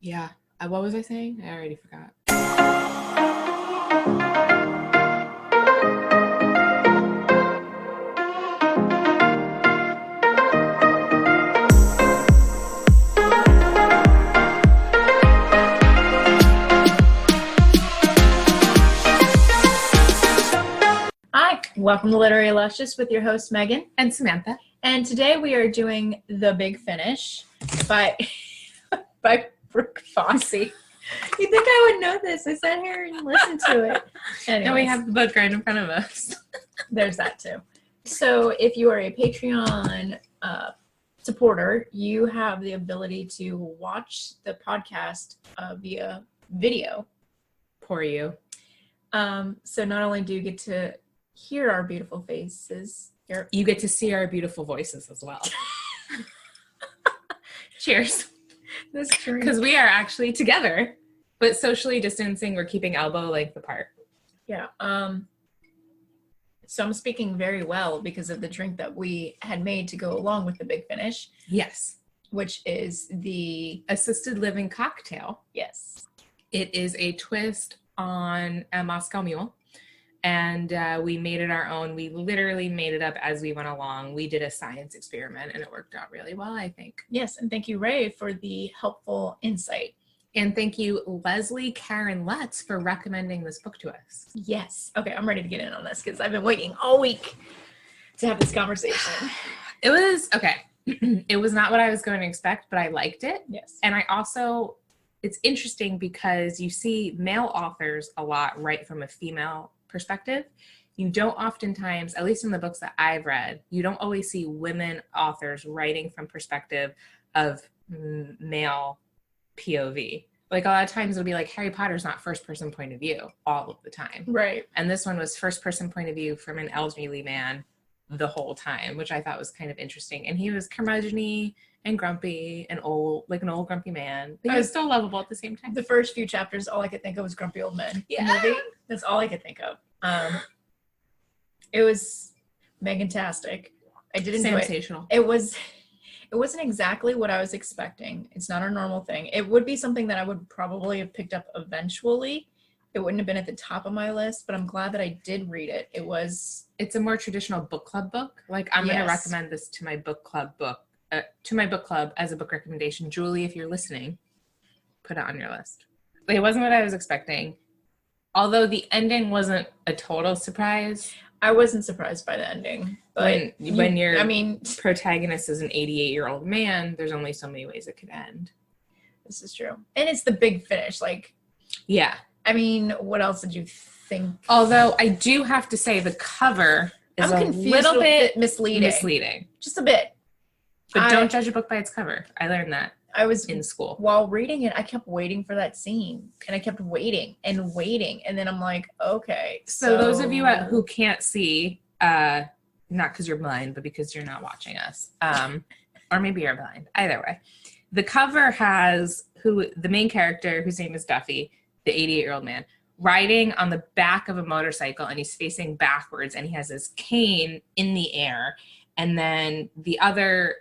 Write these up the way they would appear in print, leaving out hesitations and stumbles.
Yeah. What was I saying? I already forgot. Welcome to Literary Lushes with your hosts Megan and Samantha. And today we are doing The Big Finish by Brooke Fossey. You'd think I would know this. I sat here and listened to it. Anyways, and we have the book right in front of us. There's that too. So if you are a Patreon supporter, you have the ability to watch the podcast via video. For you. So not only do you get to hear our beautiful faces, you get to see our beautiful voices as well. Cheers. This drink. Because we are actually together, but socially distancing. We're keeping elbow length apart. Yeah. So I'm speaking very well because of the drink that we had made to go along with the Big Finish. Yes. Which is the assisted living cocktail. Yes. It is a twist on a Moscow Mule. And we made it our own. We literally made it up as we went along. We did a science experiment, and it worked out really well, I think. Yes, and thank you, Ray, for the helpful insight. And thank you, Leslie Karen Lutz, for recommending this book to us. Yes. Okay, I'm ready to get in on this because I've been waiting all week to have this conversation. It was, okay. It was not what I was going to expect, but I liked it. Yes. And I also, it's interesting because you see male authors a lot write from a female perspective. You don't oftentimes, at least in the books that I've read, you don't always see women authors writing from perspective of male POV. Like a lot of times it'll be like Harry Potter's not first person point of view all of the time. Right. And this one was first person point of view from an elderly man the whole time, which I thought was kind of interesting. And he was curmudgeon-y and grumpy and old, like an old grumpy man. But he was still lovable at the same time. The first few chapters, all I could think of was grumpy old men. Yeah. Movie. That's all I could think of. It was Megan-tastic. I did enjoy sensational. It wasn't exactly what I was expecting. It's not a normal thing. It would be something that I would probably have picked up eventually. It wouldn't have been at the top of my list, but I'm glad that I did read it. It's a more traditional book club book. Like I'm going to recommend this to my book club as a book recommendation. Julie, if you're listening, put it on your list. It wasn't what I was expecting. Although the ending wasn't a total surprise. I wasn't surprised by the ending. But when your protagonist is an 88-year-old man, there's only so many ways it could end. This is true. And it's the Big Finish. Like, yeah. I mean, what else did you think? Although I do have to say the cover is a little bit misleading. Just a bit. But don't judge a book by its cover. I learned that. I was in school. While reading it, I kept waiting for that scene. And I kept waiting. And then I'm like, okay. So those of you who can't see, not because you're blind, but because you're not watching us, or maybe you're blind. Either way. The cover has the main character, whose name is Duffy, the 88-year-old man, riding on the back of a motorcycle, and he's facing backwards, and he has his cane in the air. And then the other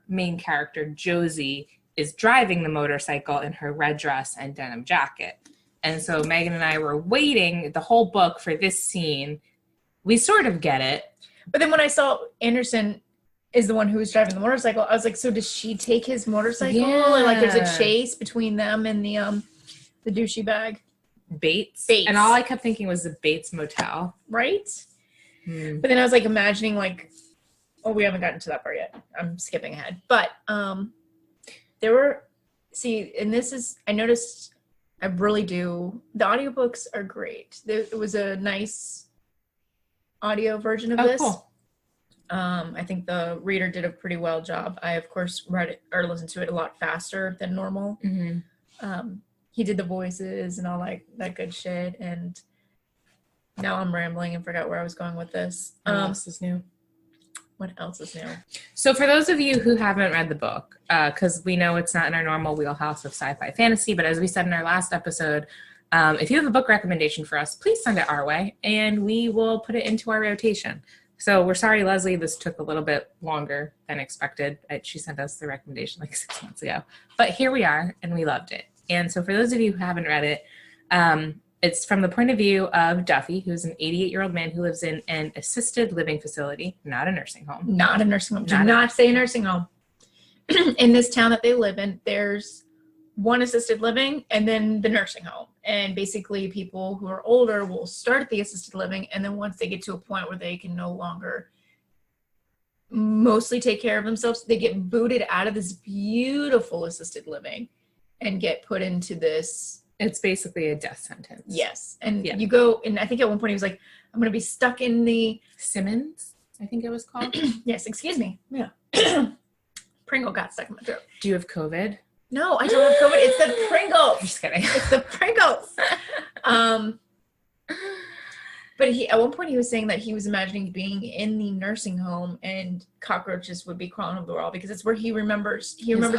main character, Josie, is driving the motorcycle in her red dress and denim jacket. And so Megan and I were waiting the whole book for this scene. We sort of get it. But then when I saw Anderson is the one who was driving the motorcycle, I was like, so does she take his motorcycle? Yeah. And like there's a chase between them and the douchey bag. Bates. And all I kept thinking was the Bates Motel. Right? But then I was like imagining like, oh, we haven't gotten to that part yet. I'm skipping ahead. But there were, and this is, I noticed, I really do, the audiobooks are great. It was a nice audio version of this. Cool. I think the reader did a pretty well job. I, of course, read it or listened to it a lot faster than normal. Mm-hmm. He did the voices and all that good shit. And now I'm rambling and forgot where I was going with this. What else is new? What else is new? So for those of you who haven't read the book, because we know it's not in our normal wheelhouse of sci-fi fantasy, but as we said in our last episode, if you have a book recommendation for us, please send it our way, and we will put it into our rotation. So we're sorry, Leslie, this took a little bit longer than expected. She sent us the recommendation like 6 months ago. But here we are, and we loved it. And so for those of you who haven't read it, it's from the point of view of Duffy, who's an 88-year-old man who lives in an assisted living facility, not a nursing home. Not a nursing home. Do not say a nursing home. In this town that they live in, there's one assisted living and then the nursing home. And basically people who are older will start at the assisted living, and then once they get to a point where they can no longer mostly take care of themselves, they get booted out of this beautiful assisted living and get put into this. It's basically a death sentence. Yes. And you go, and I think at one point he was like, I'm going to be stuck in the Simmons, I think it was called. Yes, excuse me. Yeah. Pringle got stuck in my throat. Do you have COVID? No, I don't have COVID. It's the Pringles. I'm just kidding. It's the Pringles. But at one point he was saying that he was imagining being in the nursing home and cockroaches would be crawling over the wall because it's where he remembers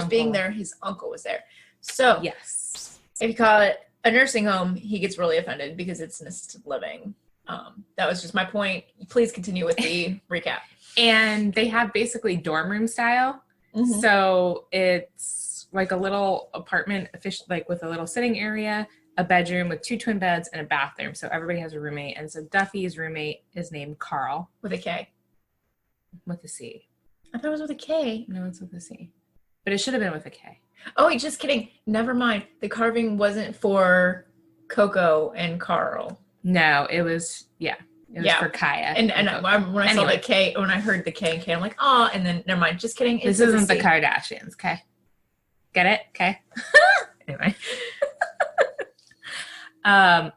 being there. His uncle was there. So yes, if you call it a nursing home, he gets really offended because it's an assisted living. That was just my point. Please continue with the recap. And they have basically dorm room style. Mm-hmm. So it's like a little apartment, like with a little sitting area, a bedroom with 2 twin beds, and a bathroom. So everybody has a roommate. And so Duffy's roommate is named Carl. With a K. With a C. I thought it was with a K. No, it's with a C. But it should have been with a K. Oh, wait, just kidding. Never mind. The carving wasn't for Coco and Carl. No, it was, It was for Kaya. And when I saw the K, when I heard the K and K, I'm like, oh, and then never mind. Just kidding. This isn't the Kardashians, okay? Get it? Okay. Anyway.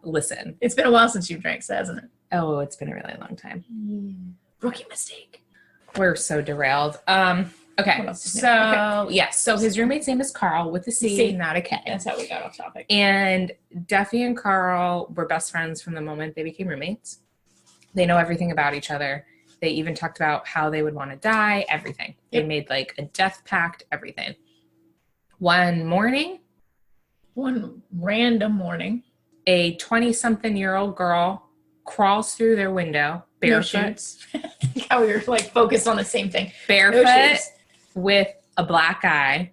Listen. It's been a while since you've drank, so hasn't it? Oh, it's been a really long time. Rookie mistake. We're so derailed. Okay. So his roommate's name is Carl with a C, not a K. That's how we got off topic. And Duffy and Carl were best friends from the moment they became roommates. They know everything about each other. They even talked about how they would want to die, everything. Yep. They made like a death pact, everything. One random morning, a 20-something-year-old girl crawls through their window, barefoot. How we were like focused on the same thing. Barefoot with a black eye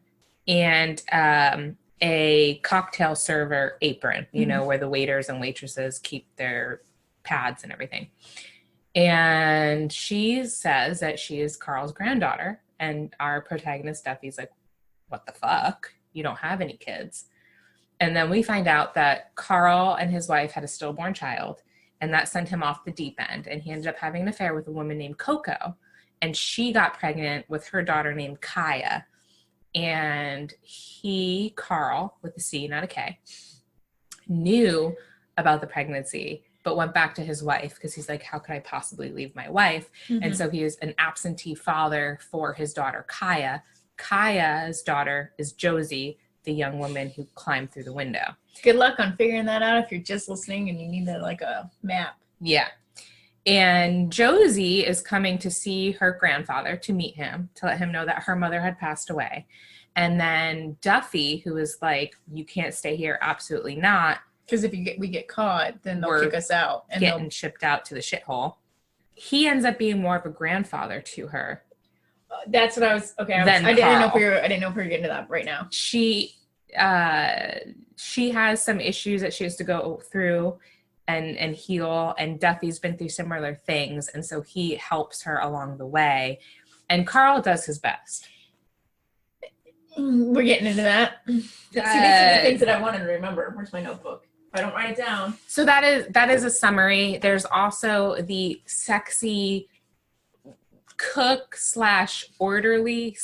and a cocktail server apron, where the waiters and waitresses keep their pads and everything. And she says that she is Carl's granddaughter. And our protagonist, Duffy's like, what the fuck? You don't have any kids. And then we find out that Carl and his wife had a stillborn child, and that sent him off the deep end. And he ended up having an affair with a woman named Coco. And she got pregnant with her daughter named Kaya. And he, Carl, with a C, not a K, knew about the pregnancy, but went back to his wife because he's like, how could I possibly leave my wife? Mm-hmm. And so he is an absentee father for his daughter, Kaya. Kaya's daughter is Josie, the young woman who climbed through the window. Good luck on figuring that out if you're just listening and you need a map. Yeah. And Josie is coming to see her grandfather, to meet him, to let him know that her mother had passed away. And then Duffy, who is like, you can't stay here, absolutely not. Because if we get caught, then they'll kick us out. And getting shipped out to the shithole. He ends up being more of a grandfather to her. That's what I was. Okay, I didn't know if we were getting to that right now. She has some issues that she has to go through and heal, and Duffy's been through similar things, and so he helps her along the way. And Carl does his best. We're getting into that. See, these are the things that I wanted to remember. Where's my notebook? If I don't write it down. So that is a summary. There's also the sexy cook / orderly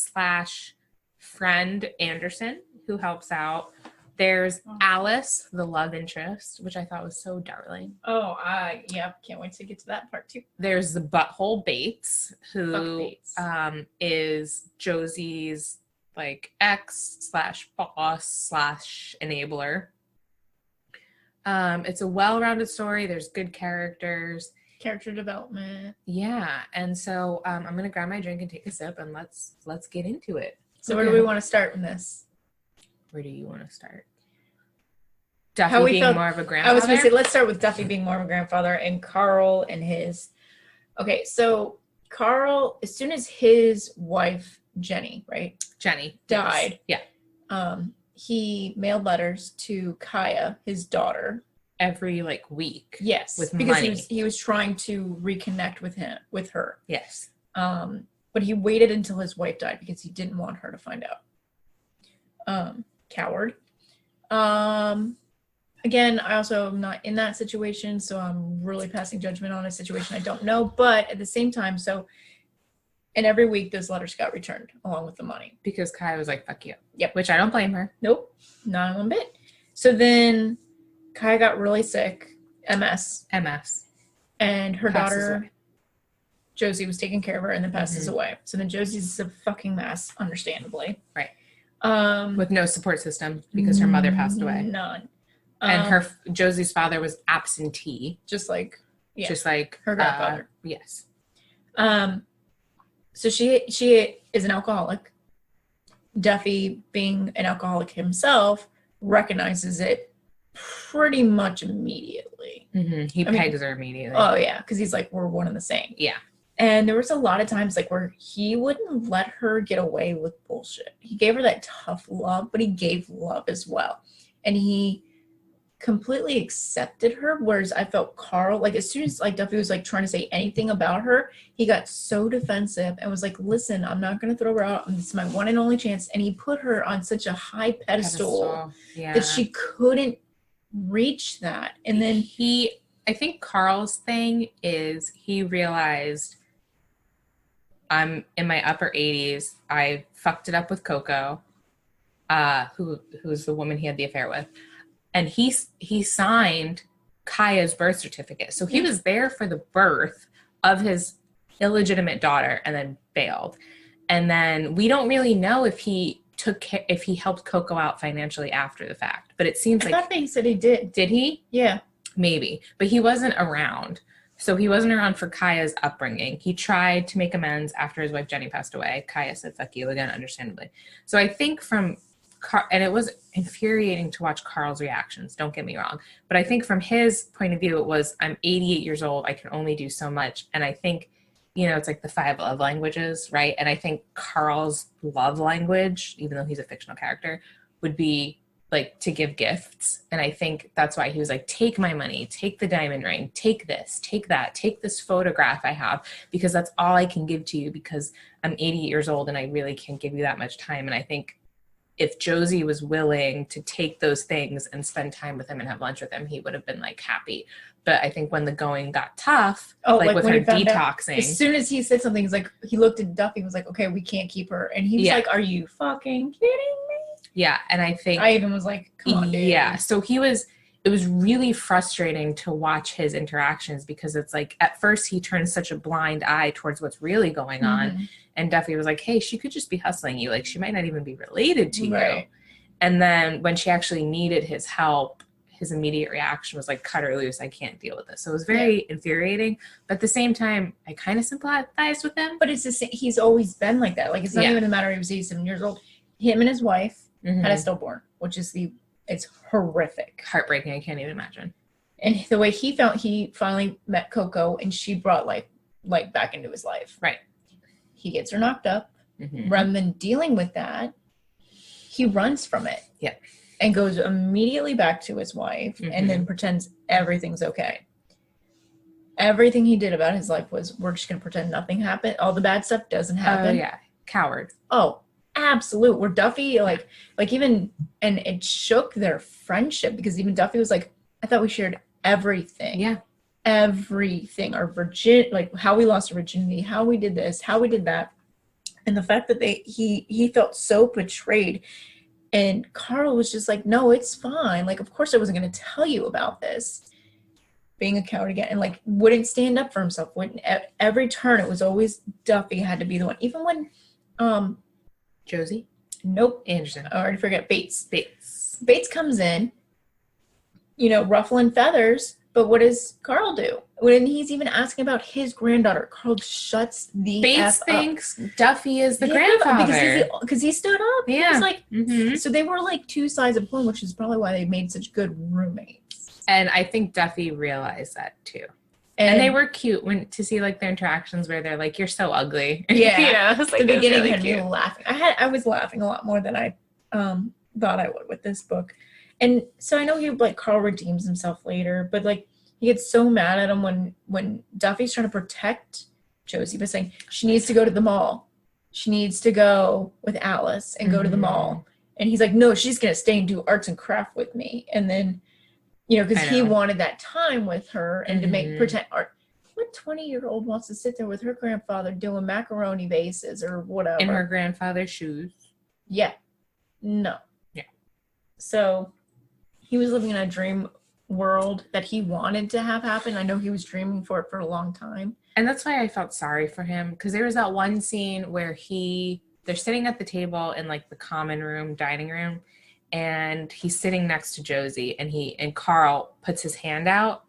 / friend Anderson, who helps out. There's Alice, the love interest, which I thought was so darling. Oh, can't wait to get to that part too. There's the butthole Bates, who is Josie's like ex / boss / enabler. It's a well-rounded story. There's good characters. Character development. Yeah, and so I'm gonna grab my drink and take a sip, and let's get into it. So where do we want to start in this? Where do you want to start? Duffy being more of a grandfather? I was going to say, let's start with Duffy being more of a grandfather and Carl and his Okay, so Carl, as soon as his wife, Jenny, right? Jenny. Died. Yes. Yeah. He mailed letters to Kaya, his daughter. Every like week. Yes. With because money. he was trying to reconnect with her. Yes. But he waited until his wife died because he didn't want her to find out. Coward. Again, I also am not in that situation, so I'm really passing judgment on a situation I don't know. But at the same time, and every week those letters got returned along with the money. Because Kai was like, fuck you. Yep. Which I don't blame her. Nope. Not one bit. So then Kai got really sick, MS. And her daughter, Josie, was taking care of her and then passes away. So then Josie's a fucking mess, understandably. Right. With no support system because her mother passed away. None. And Josie's father was absentee. Just like her grandfather. Yes. So she is an alcoholic. Duffy, being an alcoholic himself, recognizes it pretty much immediately. He pegs her immediately. Oh yeah, because he's like, we're one and the same. Yeah. And there was a lot of times like where he wouldn't let her get away with bullshit. He gave her that tough love, but he gave love as well. And he completely accepted her, whereas I felt Carl, like as soon as like Duffy was like trying to say anything about her, he got so defensive and was like, listen, I'm not going to throw her out. This is my one and only chance. And he put her on such a high pedestal. That she couldn't reach that. And then I think Carl's thing is he realized I'm in my upper 80s. I fucked it up with Coco, who's the woman he had the affair with. And he signed Kaya's birth certificate. So he was there for the birth of his illegitimate daughter and then bailed. And then we don't really know if he helped Coco out financially after the fact. But it seems like... I thought he said he did. Did he? Yeah. Maybe. But he wasn't around. So he wasn't around for Kaya's upbringing. He tried to make amends after his wife Jenny passed away. Kaya said, fuck you, again, understandably. So I think and it was infuriating to watch Carl's reactions, don't get me wrong. But I think from his point of view, it was, I'm 88 years old. I can only do so much. And I think, it's like the 5 love languages, right? And I think Carl's love language, even though he's a fictional character, would be like to give gifts. And I think that's why he was like, take my money, take the diamond ring, take this, take that, take this photograph I have, because that's all I can give to you because I'm 88 years old and I really can't give you that much time. And I think if Josie was willing to take those things and spend time with him and have lunch with him, he would have been like happy. But I think when the going got tough, like with her detoxing. As soon as he said something, he's like, he looked at Duffy and was like, okay, we can't keep her. And he was like, are you fucking kidding me? Yeah. And I think I even was like, come on, dude. Yeah. So it was really frustrating to watch his interactions because it's like, at first he turned such a blind eye towards what's really going on. And Duffy was like, hey, she could just be hustling you. Like, she might not even be related to you. And then when she actually needed his help, his immediate reaction was like, cut her loose. I can't deal with this. So it was very infuriating. But at the same time, I kind of sympathized with him. But it's the same. He's always been like that. Like, it's not even a matter of he was 87 years old. Him and his wife had a stillborn, which is it's horrific. Heartbreaking. I can't even imagine. And the way he finally met Coco and she brought like back into his life. Right. He gets her knocked up. Rather than dealing with that, he runs from it. Yeah. And goes immediately back to his wife and then pretends everything's okay. Everything he did about his life was, we're just going to pretend nothing happened. All the bad stuff doesn't happen. Oh, yeah. Coward. Oh, absolute. Where Duffy, like even, and it shook their friendship because even Duffy was like, I thought we shared everything. Yeah. Everything. Our like how we lost our virginity, how we did this, how we did that. And the fact that he felt so betrayed. And Carl was just like, no, it's fine. Like, of course I wasn't going to tell you about this. Being a coward again. And like, wouldn't stand up for himself. Wouldn't, at every turn, it was always Duffy had to be the one. Even when, Josie? Nope. Anderson. I already forget. Bates comes in, ruffling feathers. But what does Carl do? When he's even asking about his granddaughter, Carl shuts the Bates F up. Thinks Duffy is the grandfather. Because he stood up. Yeah. He was like, so they were like two sides of a coin, which is probably why they made such good roommates. And I think Duffy realized that too. And they were cute to see like their interactions where they're like, "You're so ugly." Yeah. You know, it's like, the beginning really had me laughing. I was laughing a lot more than I thought I would with this book. And so I know Carl redeems himself later, but like he gets so mad at him when Duffy's trying to protect Josie by saying she needs to go to the mall. She needs to go with Alice and go to the mall. And he's like, no, she's going to stay and do arts and craft with me. And then, because he wanted that time with her and to pretend art. What 20-year-old wants to sit there with her grandfather doing macaroni vases or whatever? In her grandfather's shoes. Yeah. No. Yeah. So he was living in a dream world that he wanted to have happen. I know he was dreaming for it for a long time. And that's why I felt sorry for him, because there was that one scene where they're sitting at the table in like the common room, dining room, and he's sitting next to Josie, and Carl puts his hand out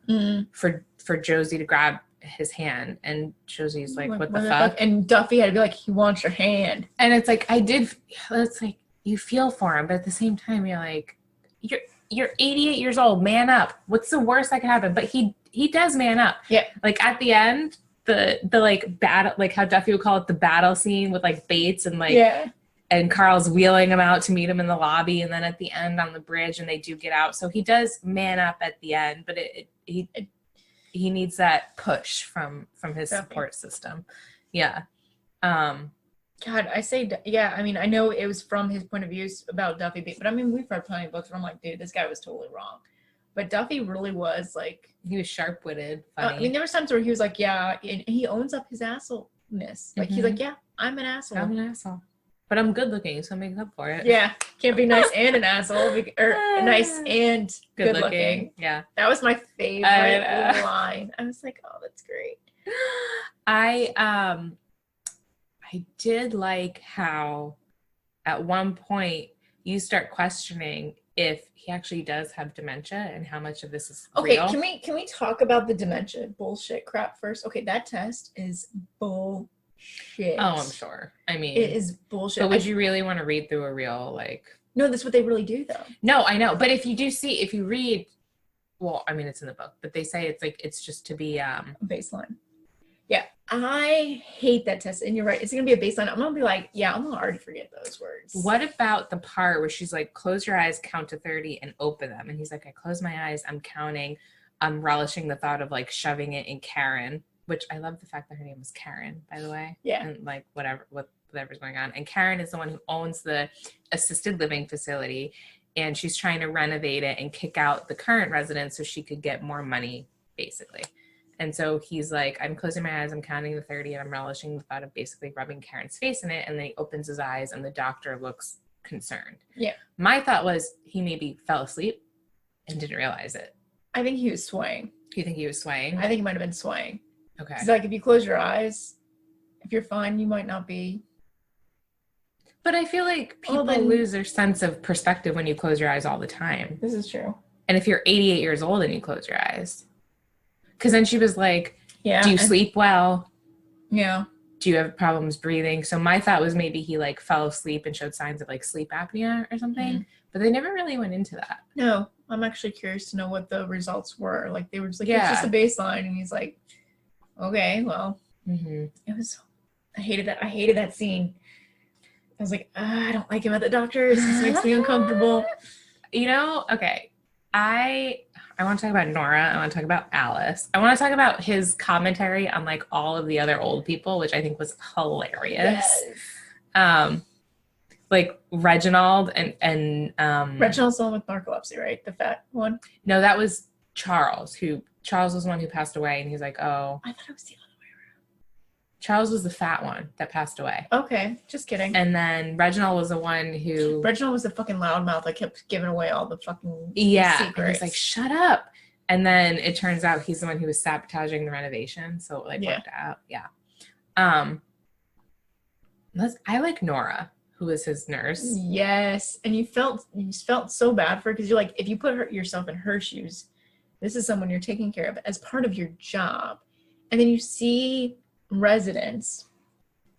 for Josie to grab his hand, and Josie's like, what the fuck? And Duffy had to be like, he wants your hand. And it's like, it's like you feel for him, but at the same time you're like, you're 88 years old, man up. What's the worst that could happen? But he does man up. Yeah. Like at the end, the like battle, like how Duffy would call it, the battle scene with like Bates and like, and Carl's wheeling him out to meet him in the lobby, and then at the end on the bridge, and they do get out. So he does man up at the end, but he needs that push from his support system. Yeah. God, I say, yeah, I mean, I know it was from his point of view about Duffy, but I mean, we've read plenty of books where I'm like, dude, this guy was totally wrong. But Duffy really was like... He was sharp-witted, funny. I mean, there were times where he was like, yeah, and he owns up his assholeness. Like, he's like, yeah, I'm an asshole. I'm an asshole. But I'm good looking, so it makes up for it. Yeah, can't be nice and an asshole, or nice and good looking. Yeah. That was my favorite line. I was like, oh, that's great. I did like how at one point you start questioning if he actually does have dementia and how much of this is real. Okay, can we talk about the dementia bullshit crap first? Okay, that test is bullshit. Oh, I'm sure. I mean, it is bullshit. But would you really want to read through a real, like... No, that's what they really do, though. No, I know. But if you read, well, I mean, it's in the book, but they say it's like, it's just to be... baseline. Yeah, I hate that test. And you're right. It's going to be a baseline. I'm going to be like, yeah, I'm going to already forget those words. What about the part where she's like, close your eyes, count to 30 and open them? And he's like, I close my eyes. I'm counting. I'm relishing the thought of like shoving it in Karen, which I love the fact that her name was Karen, by the way. Yeah. And like whatever's going on. And Karen is the one who owns the assisted living facility. And she's trying to renovate it and kick out the current residents so she could get more money, basically. And so he's like, I'm closing my eyes, I'm counting to 30, and I'm relishing the thought of basically rubbing Karen's face in it. And then he opens his eyes, and the doctor looks concerned. Yeah. My thought was he maybe fell asleep and didn't realize it. I think he was swaying. Do you think he was swaying? I think he might have been swaying. Okay. It's like if you close your eyes, if you're fine, you might not be. But I feel like people lose their sense of perspective when you close your eyes all the time. This is true. And if you're 88 years old and you close your eyes. Because then she was like, do you sleep well? Yeah. Do you have problems breathing? So my thought was maybe he like fell asleep and showed signs of like sleep apnea or something. Mm-hmm. But they never really went into that. No, I'm actually curious to know what the results were. Like they were just like, it's just a baseline. And he's like, okay, well, it was, I hated that scene. I was like, I don't like him at the doctor's. This makes me uncomfortable. You know, okay. I want to talk about Nora. I want to talk about Alice. I want to talk about his commentary on like all of the other old people, which I think was hilarious. Yes. Like Reginald and Reginald's the one with narcolepsy, right? The fat one? No, that was Charles. Charles was the one who passed away, and he's like, oh. I thought it was the other way around. Charles was the fat one that passed away. Okay, just kidding. And then Reginald was the one who... Reginald was the fucking loudmouth that kept giving away all the fucking secrets. And he's like, shut up. And then it turns out he's the one who was sabotaging the renovation. So it like worked out. Yeah. I like Nora, who was his nurse. Yes. And you felt so bad for her because you're like, if you put yourself in her shoes, this is someone you're taking care of as part of your job. And then you see residents,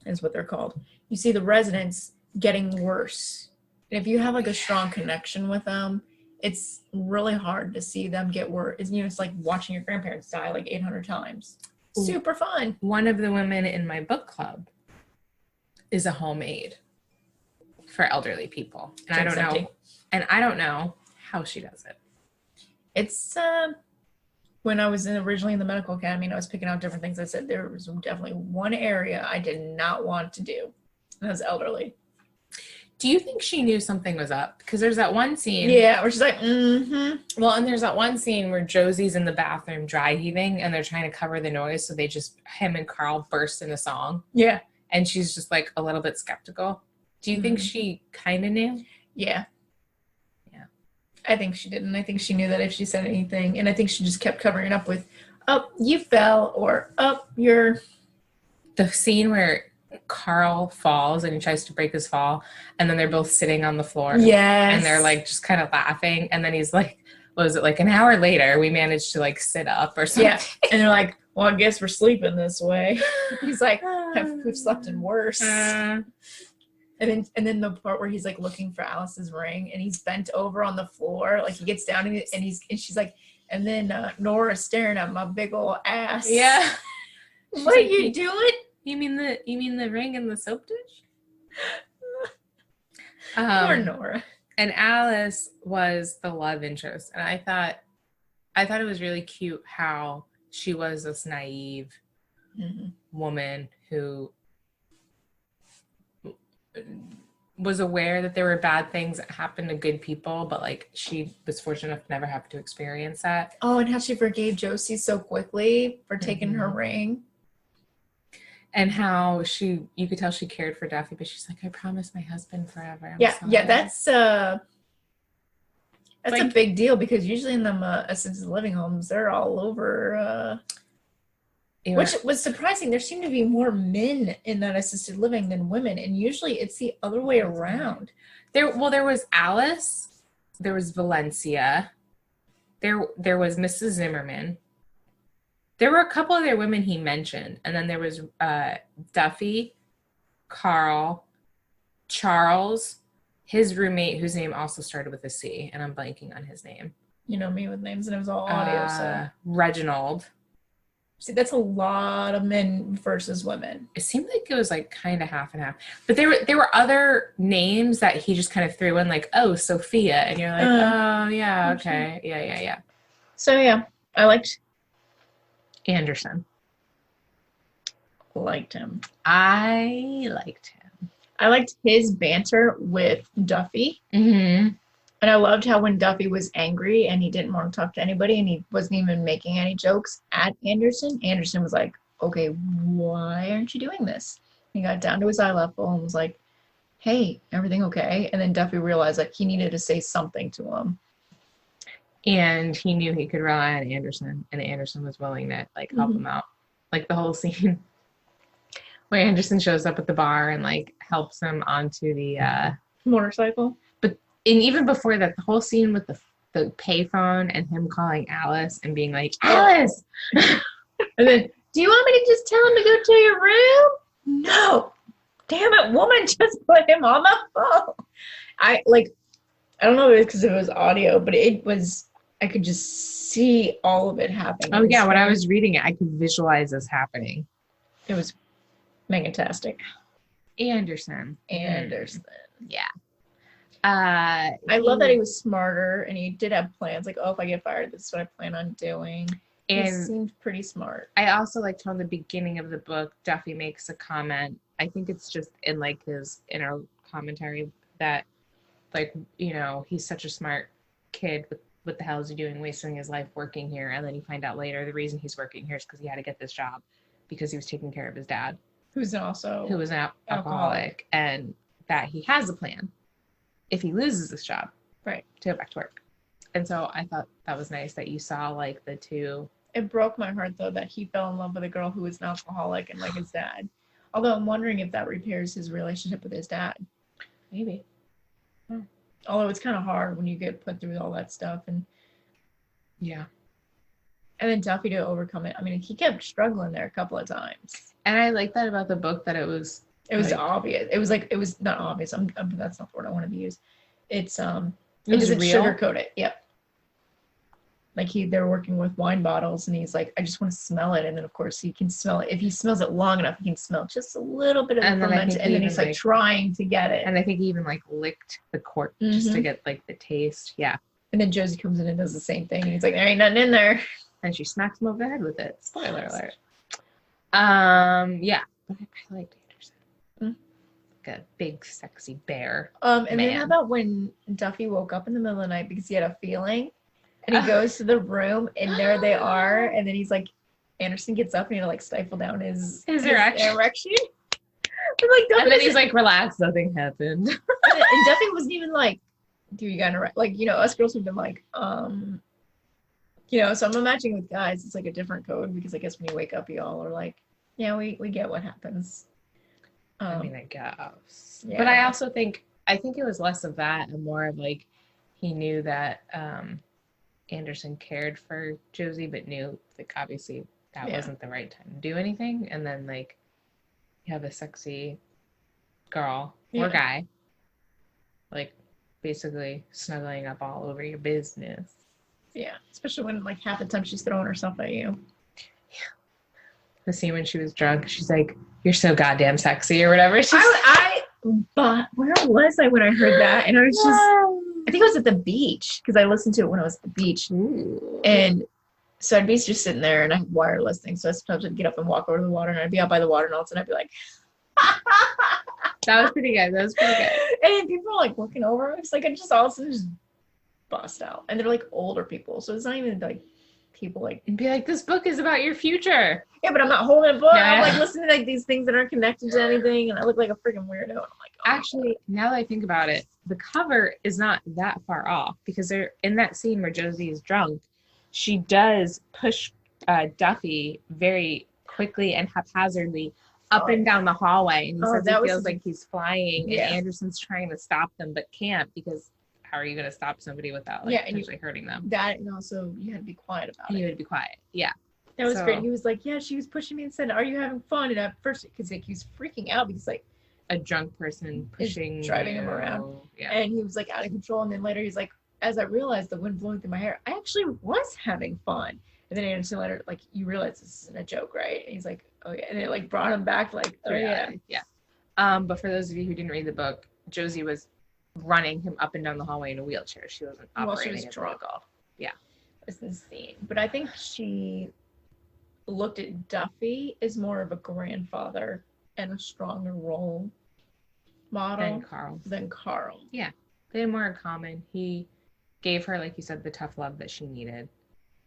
is what they're called. You see the residents getting worse. And if you have like a strong connection with them, it's really hard to see them get worse. It's like watching your grandparents die like 800 times. Super fun. One of the women in my book club is a homemade for elderly people. And I don't know how she does it. It's when I was originally in the medical academy and I was picking out different things, I said there was definitely one area I did not want to do. And that was elderly. Do you think she knew something was up? Because there's that one scene. Yeah, where she's like, mm-hmm. Well, and there's that one scene where Josie's in the bathroom dry heaving and they're trying to cover the noise. So him and Carl burst into song. Yeah. And she's just like a little bit skeptical. Do you think she kind of knew? Yeah. I think she didn't. I think she knew that if she said anything, and I think she just kept covering it up with, "Oh, you fell," or "Oh, you're." The scene where Carl falls and he tries to break his fall, and then they're both sitting on the floor. Yes. And they're like just kind of laughing, and then he's like, "What was it like an hour later? We managed to like sit up or something." Yeah. And they're like, "Well, I guess we're sleeping this way." He's like, "We've slept in worse." And then the part where he's like looking for Alice's ring and he's bent over on the floor, like he gets down and she's like, and then Nora's staring at my big old ass. Yeah. What are you doing? You mean the ring in the soap dish? Poor Nora. And Alice was the love interest, and I thought it was really cute how she was this naive woman who was aware that there were bad things that happened to good people, but like she was fortunate enough to never have to experience that. Oh, and how she forgave Josie so quickly for taking her ring. And how you could tell she cared for Duffy, but she's like, "I promised my husband forever." Yeah, that's a big deal because usually in them assisted living homes, they're all over. Which was surprising. There seemed to be more men in that assisted living than women, and usually it's the other way around. There was Alice, there was Valencia, there was Mrs. Zimmerman. There were a couple other women he mentioned, and then there was Duffy, Carl, Charles, his roommate, whose name also started with a C, and I'm blanking on his name. You know me with names, and it was all audio. So Reginald. See, that's a lot of men versus women. It seemed like it was like kind of half and half, but there were other names that he just kind of threw in, like, "Oh, Sophia," and you're like, "Oh, yeah, okay, yeah." So yeah, I liked Anderson. Liked him. I liked him. I liked his banter with Duffy. Mm-hmm. And I loved how when Duffy was angry and he didn't want to talk to anybody and he wasn't even making any jokes at Anderson, Anderson was like, "Okay, why aren't you doing this?" He got down to his eye level and was like, "Hey, everything okay?" And then Duffy realized that he needed to say something to him. And he knew he could rely on Anderson, and Anderson was willing to like help him out. Like the whole scene where Anderson shows up at the bar and like helps him onto the motorcycle. And even before that, the whole scene with the payphone and him calling Alice and being like, "Alice!" And then, "Do you want me to just tell him to go to your room?" "No. Damn it, woman, just put him on the phone." I don't know if it was because it was audio, but I could just see all of it happening. Oh, yeah, when I was reading it, I could visualize this happening. It was fantastic. Anderson. Yeah. I love that he was smarter and he did have plans. Like, "Oh, if I get fired, this is what I plan on doing." And he seemed pretty smart. I also liked how in the beginning of the book, Duffy makes a comment. I think it's just in like his inner commentary that, like, you know, he's such a smart kid. What the hell is he doing wasting his life working here? And then you find out later the reason he's working here is because he had to get this job because he was taking care of his dad. Who was an alcoholic. And that he has a plan if he loses this job, right, to go back to work. And so I thought that was nice that you saw like the two. It broke my heart though that he fell in love with a girl who was an alcoholic and like his dad. Although I'm wondering if that repairs his relationship with his dad. Maybe. Although it's kind of hard when you get put through all that stuff and yeah. And then Duffy to overcome it. I mean, he kept struggling there a couple of times. And I like that about the book that it was obvious. It was not obvious. That's not the word I want to use. It's It doesn't real? sugarcoat it. Yep. Like they're working with wine bottles, and he's like, I just want to smell it. And then, of course, he can smell it. If he smells it long enough, he can smell just a little bit of the ferment. And then he's like trying to get it. And I think he even like licked the cork just to get like the taste. Yeah. And then Josie comes in and does the same thing. And he's like, there ain't nothing in there. And she smacks him over the head with it. Spoiler alert. Yeah. But I liked Anderson. Like a big, sexy bear. And then how about when Duffy woke up in the middle of the night because he had a feeling? And he goes to the room, and there they are. And then he's like, Anderson gets up and he like stifle down his erection. Like, and then he's like, relax, nothing happened. And Duffy wasn't even like, dude, you got like, you know, us girls have been like, you know, so I'm imagining with guys, it's like a different code because I guess when you wake up, you all are like, yeah, we get what happens. I mean, I guess. Yeah. But I also think it was less of that and more of like, he knew that, Anderson cared for Josie, but knew like obviously that wasn't the right time to do anything. And then like you have a sexy girl or guy like basically snuggling up all over your business. Yeah, especially when like half the time she's throwing herself at you. Yeah. The scene when she was drunk, she's like, "You're so goddamn sexy" or whatever. But where was I when I heard that? And I was just. I think it was at the beach because I listened to it when I was at the beach. Ooh. And so I'd be just sitting there and I had wireless things. So I sometimes I'd get up and walk over to the water and I'd be out by the water and all of a sudden I'd be like, that was pretty good. And people are like looking over. It's like I just all of a sudden just bust out. And they're like older people. So it's not even like people like. And be like, this book is about your future. Yeah, but I'm not holding a book. I'm like listening to like these things that aren't connected to anything. And I look like a freaking weirdo. And I'm like, oh. Actually, now that I think about it, the cover is not that far off because they're in that scene where Josie is drunk. She does push Duffy very quickly and haphazardly up and down the hallway, and he says he feels like he's flying. And Anderson's trying to stop them but can't because how are you going to stop somebody without like potentially hurting them? That and also you had to be quiet about it. You had to be quiet. Yeah. That was great. He was like, yeah, she was pushing me and said, are you having fun? And at first, because like, he was freaking out because like a drunk person driving him around. Yeah. And he was like out of control. And then later he's like, as I realized the wind blowing through my hair, I actually was having fun. And then Anderson later, like, you realize this isn't a joke, right? And he's like, oh yeah. And it like brought him back like, oh yeah. Yeah. But for those of you who didn't read the book, Josie was running him up and down the hallway in a wheelchair. She wasn't operating. She was drunk. Yeah. It's insane. But I think she looked at Duffy as more of a grandfather and a stronger role model than Carl. Yeah, they had more in common. He gave her, like you said, the tough love that she needed,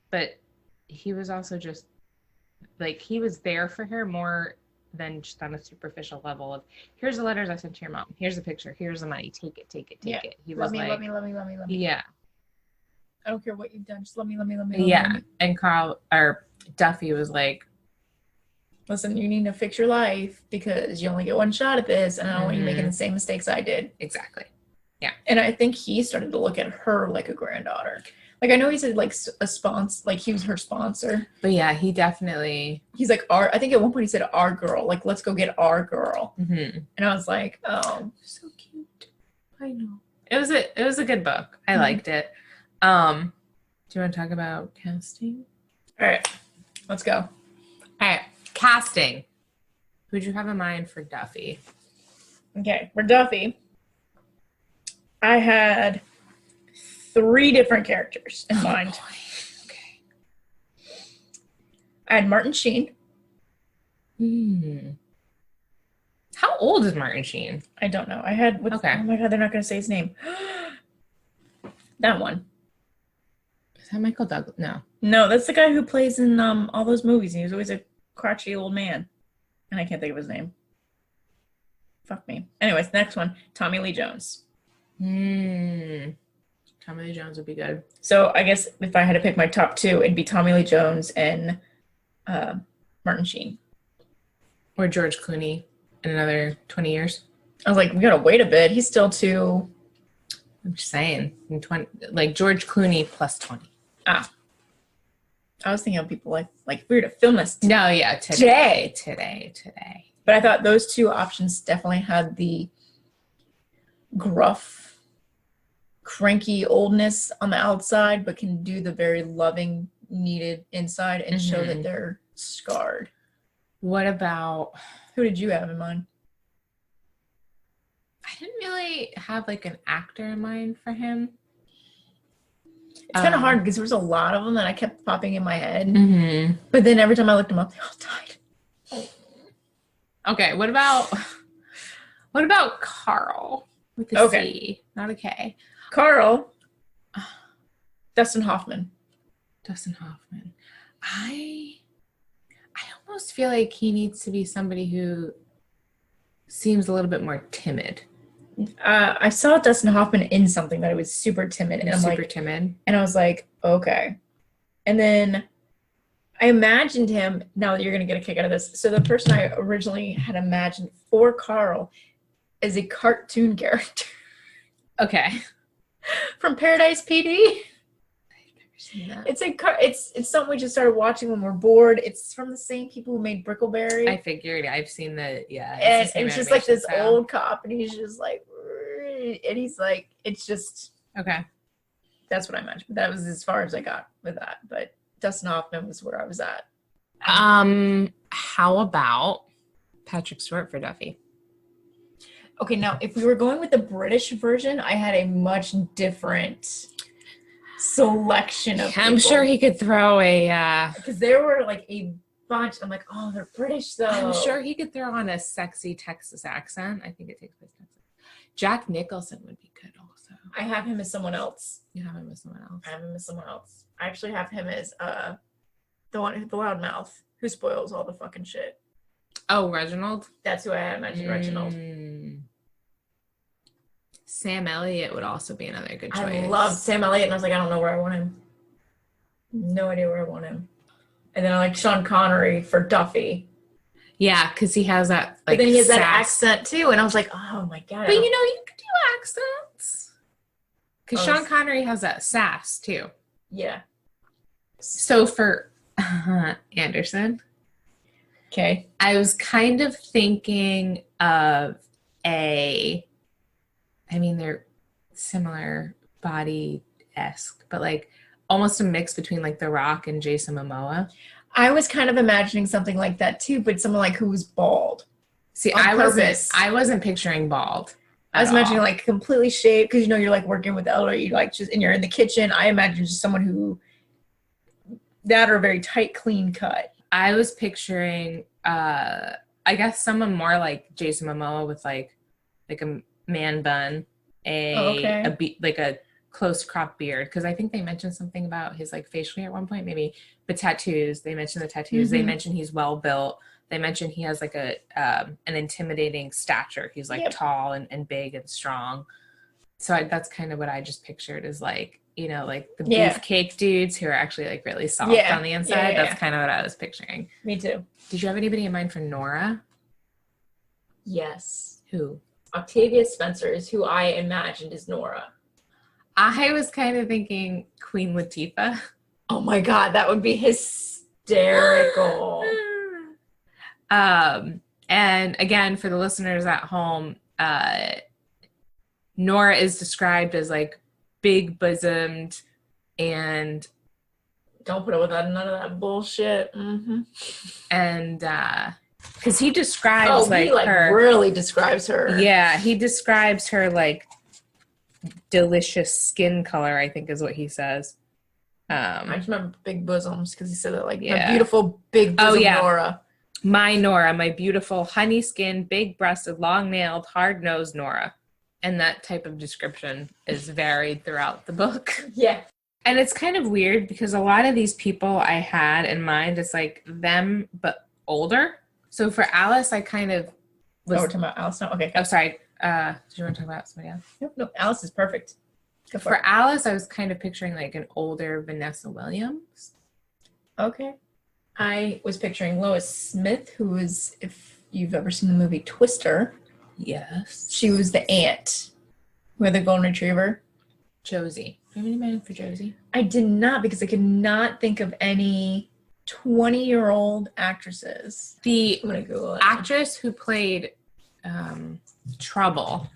but he was also just like he was there for her more than just on a superficial level of here's the letters I sent to your mom, here's the picture, here's the money, take it. He was love me. Yeah, I don't care what you've done, just love me. Yeah, and Carl or Duffy was like, listen, you need to fix your life because you only get one shot at this, and I don't want you making the same mistakes I did. Exactly. Yeah. And I think he started to look at her like a granddaughter. Like, I know he said, like, a sponsor, like, he was her sponsor. But, yeah, he definitely... He's like, I think at one point he said, our girl. Like, let's go get our girl. Mm-hmm. And I was like, oh, so cute. I know. It was a good book. I liked it. Do you want to talk about casting? All right. Let's go. All right. Casting. Who'd you have in mind for Duffy? Okay. For Duffy, I had 3 different characters in mind. Okay. I had Martin Sheen. How old is Martin Sheen? I don't know. I had... Okay. Oh, my God. They're not going to say his name. That one. Is that Michael Douglas? No. No, that's the guy who plays in all those movies. He was always a crotchety old man. And I can't think of his name. Fuck me. Anyways, next one. Tommy Lee Jones. Tommy Lee Jones would be good. So I guess if I had to pick my top 2, it'd be Tommy Lee Jones and Martin Sheen. Or George Clooney in another 20 years. I was like, we gotta wait a bit. He's still too... I'm just saying. In 20, like George Clooney plus 20. Ah. I was thinking of people like if we were to film this. No, yeah, today. But I thought those 2 options definitely had the gruff cranky oldness on the outside, but can do the very loving, needed inside and show that they're scarred. What about... Who did you have in mind? I didn't really have like an actor in mind for him. It's kind of hard because there was a lot of them that I kept popping in my head. Mm-hmm. But then every time I looked them up, they all died. Okay, what about Carl with a C, not a K? Carl. Dustin Hoffman. I almost feel like he needs to be somebody who seems a little bit more timid. I saw Dustin Hoffman in something that was super timid. And I'm super like, timid. And I was like, okay. And then I imagined him, now that you're going to get a kick out of this. So the person I originally had imagined for Carl is a cartoon character. Okay. From Paradise PD. Seen that. It's something we just started watching when we're bored. It's from the same people who made Brickleberry. I figured. I've seen the and it's just like this old cop, and he's just like, and he's like, it's just okay. That's what I imagined. That was as far as I got with that. But Dustin Hoffman was where I was at. How about Patrick Stewart for Duffy? Okay, now if we were going with the British version, I had a much different selection of I'm sure he could throw a because there were like a bunch. I'm like, oh, they're British though. I'm sure he could throw on a sexy Texas accent. I think it takes place in Texas. Jack Nicholson would be good also. I have him as someone else. You have him as someone else. I have him as someone else. I actually have him as the loudmouth who spoils all the fucking shit. Oh, Reginald? That's who I had mentioned, Reginald. Sam Elliott would also be another good choice. I loved Sam Elliott, and I was like, I don't know where I want him. No idea where I want him. And then I like Sean Connery for Duffy. Yeah, because he has that but then he has that accent too, and I was like, oh my god. But you know, you could do accents. Because Sean Connery has that sass too. Yeah. So for Anderson. Okay. I was kind of thinking of they're similar body-esque, but like almost a mix between like The Rock and Jason Momoa. I was kind of imagining something like that too, but someone like who was bald. See, I wasn't picturing bald. I was imagining like completely shaved because you're like working with the elderly, like just and you're in the kitchen. I imagine just someone who that are very tight, clean cut. I was picturing I guess someone more like Jason Momoa with like a man bun, like a close crop beard, because I think they mentioned something about his like facial hair at one point, maybe. But tattoos, they mentioned the tattoos. They mentioned he's well built. They mentioned he has like an intimidating stature. He's like tall and big and strong. So that's kind of what I just pictured is like, you know, like the beefcake dudes who are actually like really soft on the inside. That's kind of what I was picturing. Me too. Did you have anybody in mind for Nora? Yes. Who? Octavia Spencer is who I imagined as Nora. I was kind of thinking Queen Latifah. Oh my god, that would be hysterical. And again, for the listeners at home, Nora is described as like big bosomed and don't put up with none of that bullshit. And because he describes he her really describes her. Yeah, he describes her like delicious skin color, I think is what he says. I just remember big bosoms because he said that like a beautiful big bosom Nora. My Nora, my beautiful honey skin, big breasted, long nailed, hard nosed Nora. And that type of description is varied throughout the book. Yeah. And it's kind of weird because a lot of these people I had in mind, it's like them, but older. So for Alice, I kind of was... Oh, we're talking about Alice now? Okay. Oh, sorry. Did you want to talk about somebody else? Nope. Alice is perfect. For Alice, I was kind of picturing like an older Vanessa Williams. Okay. I was picturing Lois Smith, who was, if you've ever seen the movie Twister. Yes. She was the aunt with the golden retriever. Josie. Do you have any mind for Josie? I did not, because I could not think of any 20-year-old actresses. The actress who played Trouble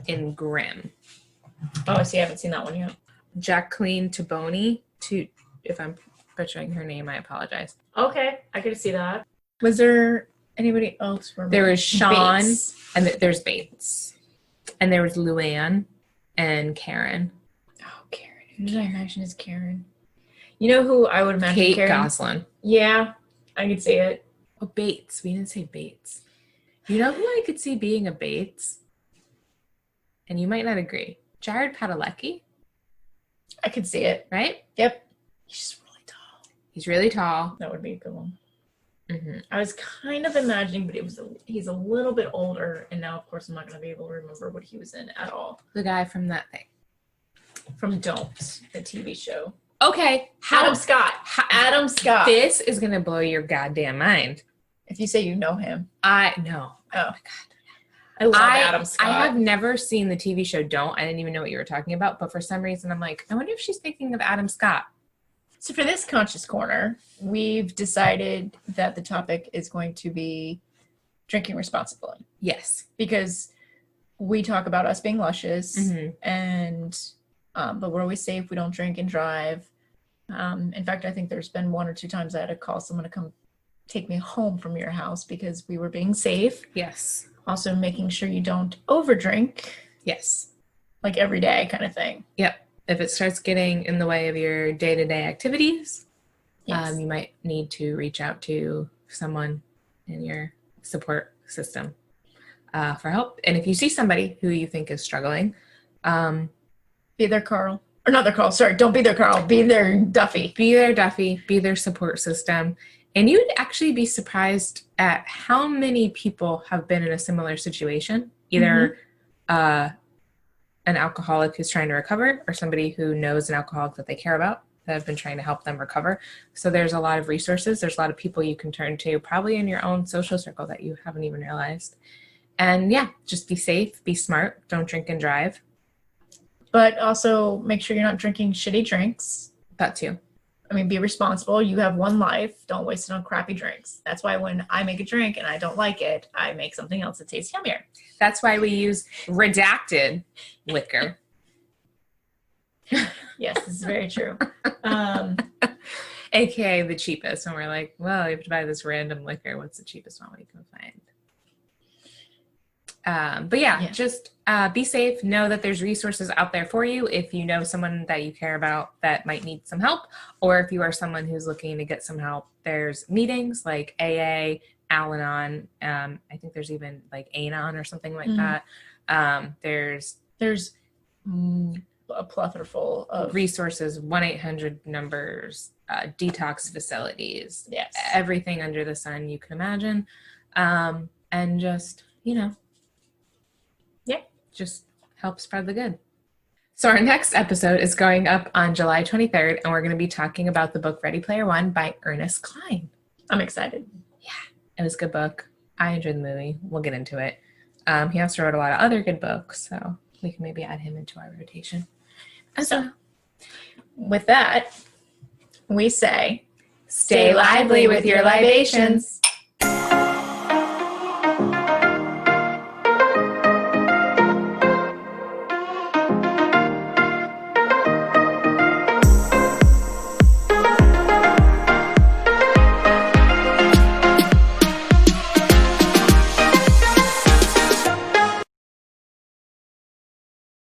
in Grimm. Oh, see, I haven't seen that one yet. Jacqueline Taboni. If I'm butchering her name, I apologize. Okay, I could see that. Was there anybody else? There was Sean, Bates. and there's Bates. And there was Luann and Karen. Oh, Karen. Who did I imagine as Karen? You know who I would imagine Kate Karen? Goslin. Yeah, I could see it. Oh, Bates. We didn't say Bates. You know who I could see being a Bates? And you might not agree. Jared Padalecki. I could see it. Right? Yep. He's just really tall. He's really tall. That would be a good one. Mm-hmm. I was kind of imagining, but he's a little bit older, and now, of course, I'm not going to be able to remember what he was in at all. The guy from that thing. From Don't, the TV show. Okay. Adam Scott. Adam Scott. This is going to blow your goddamn mind. If you say you know him. I know. Oh, my God. I love Adam Scott. I have never seen the TV show Don't. I didn't even know what you were talking about. But for some reason, I'm like, I wonder if she's thinking of Adam Scott. So for this Conscious Corner, we've decided that the topic is going to be drinking responsibly. Yes. Because we talk about us being lushes, Mm-hmm. and but we're always safe. We don't drink and drive. In fact, I think there's been 1 or 2 times I had to call someone to come take me home from your house because we were being safe. Yes. Also making sure you don't overdrink. Yes. Like every day kind of thing. Yep. If it starts getting in the way of your day-to-day activities, Yes. you might need to reach out to someone in your support system for help. And if you see somebody who you think is struggling, be their Carl. Or not their Carl, sorry. Don't be their Carl. Be their Duffy. Be their Duffy. Be their support system. And you'd actually be surprised at how many people have been in a similar situation. Either an alcoholic who's trying to recover, or somebody who knows an alcoholic that they care about that have been trying to help them recover. So there's a lot of resources. There's a lot of people you can turn to, probably in your own social circle that you haven't even realized. And yeah, just be safe, be smart, don't drink and drive. But also make sure you're not drinking shitty drinks. That too. I mean, be responsible. You have one life. Don't waste it on crappy drinks. That's why when I make a drink and I don't like it, I make something else that tastes yummier. That's why we use redacted liquor. Yes, this is very true. AKA the cheapest. And we're like, well, you have to buy this random liquor. What's the cheapest one we can find? But yeah, just be safe. Know that there's resources out there for you if you know someone that you care about that might need some help, or if you are someone who's looking to get some help. There's meetings like AA, Al-Anon. I think there's even like Anon or something like that. There's a plethora full of resources, 1-800 numbers, detox facilities, yes, everything under the sun you can imagine. And just, just help spread the good. So our next episode is going up on July 23rd, and we're going to be talking about the book Ready Player One by Ernest Cline. I'm excited. Yeah, it was a good book. I enjoyed the movie. We'll get into it. He also wrote a lot of other good books, so we can maybe add him into our rotation. So, with that, we say, stay lively with your libations.